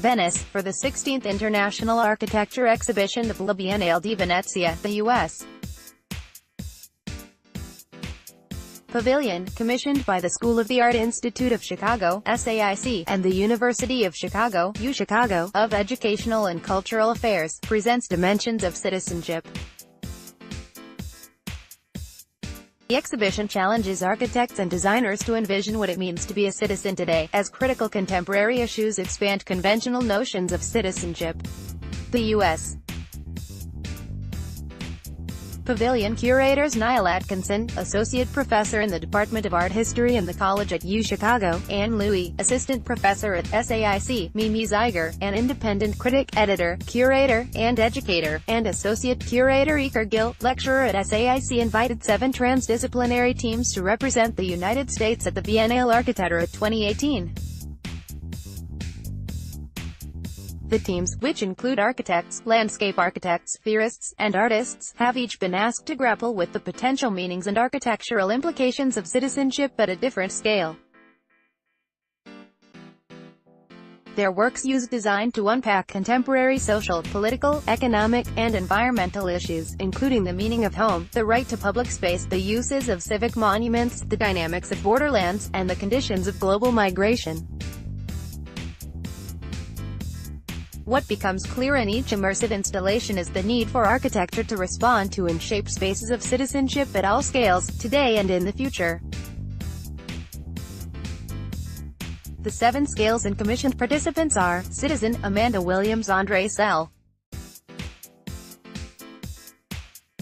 Venice, for the 16th International Architecture Exhibition of La Biennale di Venezia, the U.S. Pavilion, commissioned by the School of the Art Institute of Chicago, SAIC, and the University of Chicago, UChicago, of Educational and Cultural Affairs, presents Dimensions of Citizenship. The exhibition challenges architects and designers to envision what it means to be a citizen today, as critical contemporary issues expand conventional notions of citizenship. The U.S. Pavilion curators Niall Atkinson, Associate Professor in the Department of Art History in the College at UChicago, Anne Louis, Assistant Professor at SAIC, Mimi Zeiger, an independent critic, editor, curator, and educator, and Associate Curator Iker Gil, lecturer at SAIC, invited 7 transdisciplinary teams to represent the United States at the Biennale Architectura 2018. The teams, which include architects, landscape architects, theorists, and artists, have each been asked to grapple with the potential meanings and architectural implications of citizenship at a different scale. Their works use design to unpack contemporary social, political, economic, and environmental issues, including the meaning of home, the right to public space, the uses of civic monuments, the dynamics of borderlands, and the conditions of global migration. What becomes clear in each immersive installation is the need for architecture to respond to and shape spaces of citizenship at all scales, today and in the future. The 7 scales and commissioned participants are: Citizen, Amanda Williams, Andre Sell,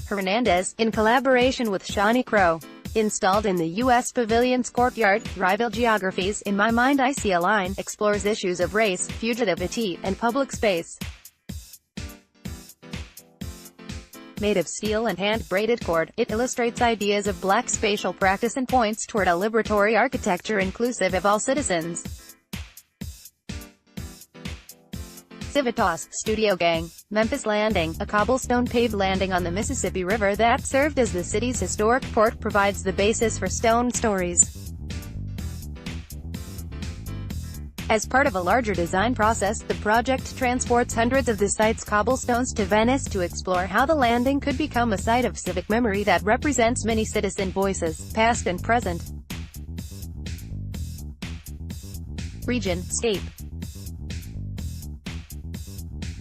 Hernandez, in collaboration with Shawnee Crow. Installed in the U.S. Pavilion's courtyard, Rival Geographies, In My Mind I See a Line, explores issues of race, fugitivity, and public space. Made of steel and hand-braided cord, it illustrates ideas of Black spatial practice and points toward a liberatory architecture inclusive of all citizens. Civitas, Studio Gang, Memphis Landing, a cobblestone paved landing on the Mississippi River that served as the city's historic port, provides the basis for Stone Stories. As part of a larger design process, the project transports hundreds of the site's cobblestones to Venice to explore how the landing could become a site of civic memory that represents many citizen voices, past and present. Region, scape.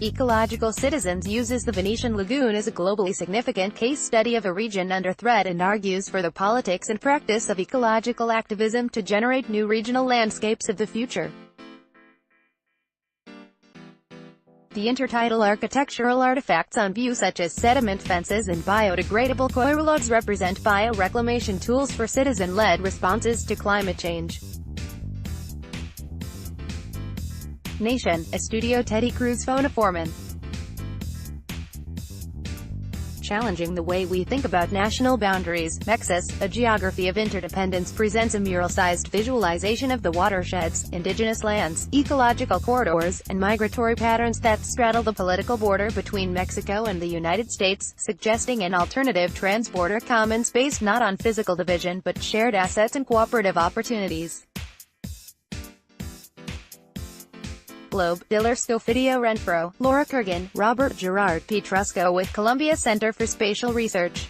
Ecological Citizens uses the Venetian Lagoon as a globally significant case study of a region under threat and argues for the politics and practice of ecological activism to generate new regional landscapes of the future. The intertidal architectural artifacts on view, such as sediment fences and biodegradable coirloads, represent bioreclamation tools for citizen-led responses to climate change. Nation, Estudio Teddy Cruz Fonoforman. Challenging the way we think about national boundaries, Nexus, A Geography of Interdependence presents a mural-sized visualization of the watersheds, indigenous lands, ecological corridors, and migratory patterns that straddle the political border between Mexico and the United States, suggesting an alternative transborder commons based not on physical division but shared assets and cooperative opportunities. Globe, Diller Scofidio Renfro, Laura Kurgan, Robert Gerard Petrusco with Columbia Center for Spatial Research.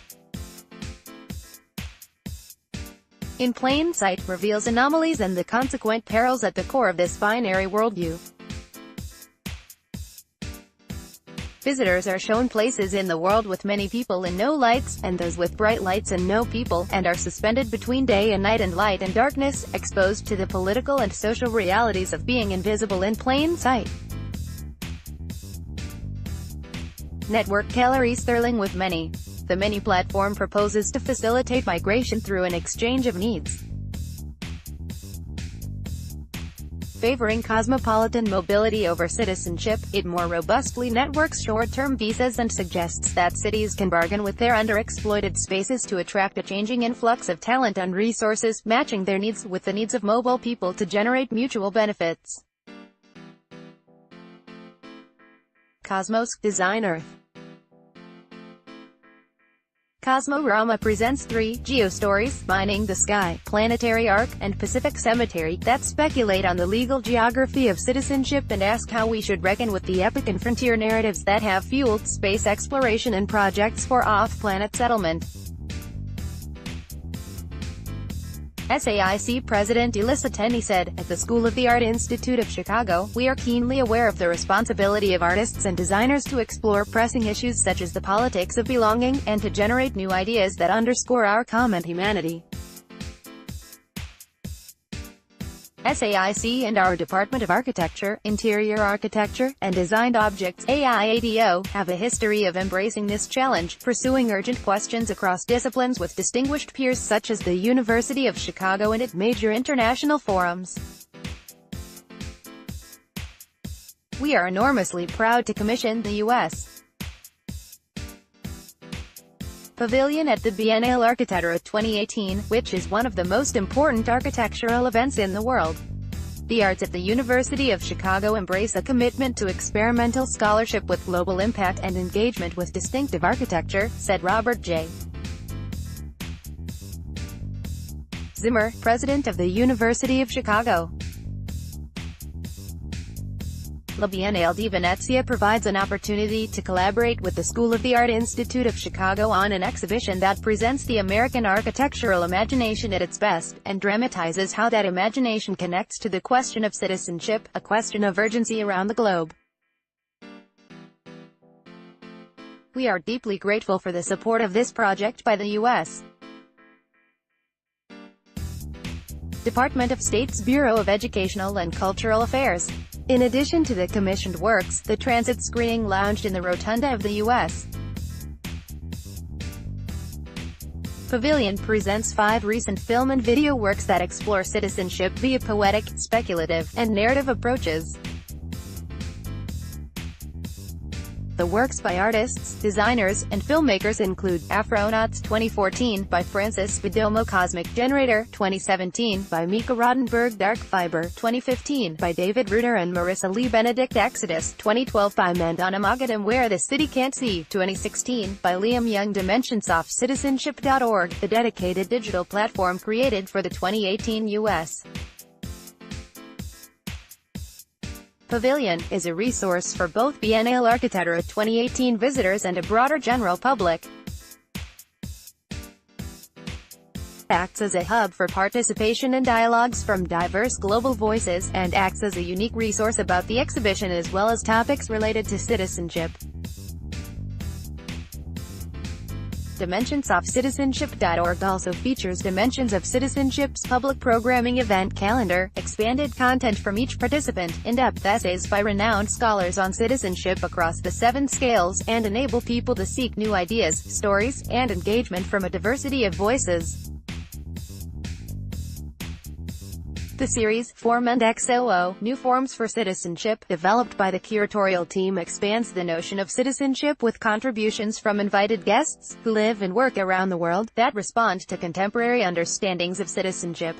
In Plain Sight, reveals anomalies and the consequent perils at the core of this binary worldview. Visitors are shown places in the world with many people and no lights, and those with bright lights and no people, and are suspended between day and night and light and darkness, exposed to the political and social realities of being invisible in plain sight. Network Kellery Sterling with Many. The Many platform proposes to facilitate migration through an exchange of needs, favoring cosmopolitan mobility over citizenship. It more robustly networks short-term visas and suggests that cities can bargain with their underexploited spaces to attract a changing influx of talent and resources, matching their needs with the needs of mobile people to generate mutual benefits. Cosmos, Design Earth. Cosmorama presents 3 Geostories, Mining the Sky, Planetary Arc, and Pacific Cemetery, that speculate on the legal geography of citizenship and ask how we should reckon with the epic and frontier narratives that have fueled space exploration and projects for off-planet settlement. SAIC President Elissa Tenney said, "At the School of the Art Institute of Chicago, we are keenly aware of the responsibility of artists and designers to explore pressing issues such as the politics of belonging, and to generate new ideas that underscore our common humanity. SAIC and our Department of Architecture, Interior Architecture, and Designed Objects (AIADO) have a history of embracing this challenge, pursuing urgent questions across disciplines with distinguished peers such as the University of Chicago and at major international forums. We are enormously proud to commission the U.S. Pavilion at the Biennale Architectura 2018, which is one of the most important architectural events in the world. The arts at the University of Chicago embrace a commitment to experimental scholarship with global impact and engagement with distinctive architecture," said Robert J. Zimmer, president of the University of Chicago. La Biennale di Venezia provides an opportunity to collaborate with the School of the Art Institute of Chicago on an exhibition that presents the American architectural imagination at its best, and dramatizes how that imagination connects to the question of citizenship, a question of urgency around the globe. We are deeply grateful for the support of this project by the U.S. Department of State's Bureau of Educational and Cultural Affairs. In addition to the commissioned works, the transit screening lounged in the rotunda of the U.S. Pavilion presents 5 recent film and video works that explore citizenship via poetic, speculative, and narrative approaches. The works by artists, designers, and filmmakers include Afronauts 2014 by Francis Perdomo, Cosmic Generator 2017 by Mika Rodenberg, Dark Fiber 2015 by David Ruder and Marissa Lee Benedict, Exodus 2012 by Mandana Mogadam, Where the City Can't See 2016 by Liam Young, Dimensions of Citizenship.org, the dedicated digital platform created for the 2018 U.S. Pavilion is a resource for both Biennale Architectura 2018 visitors and a broader general public. Acts as a hub for participation and dialogues from diverse global voices, and acts as a unique resource about the exhibition as well as topics related to citizenship. Dimensions of Citizenship.org also features Dimensions of Citizenship's public programming event calendar, expanded content from each participant, in-depth essays by renowned scholars on citizenship across the 7 scales, and enable people to seek new ideas, stories, and engagement from a diversity of voices. The series, Form and XOO, New Forms for Citizenship, developed by the curatorial team, expands the notion of citizenship with contributions from invited guests, who live and work around the world, that respond to contemporary understandings of citizenship.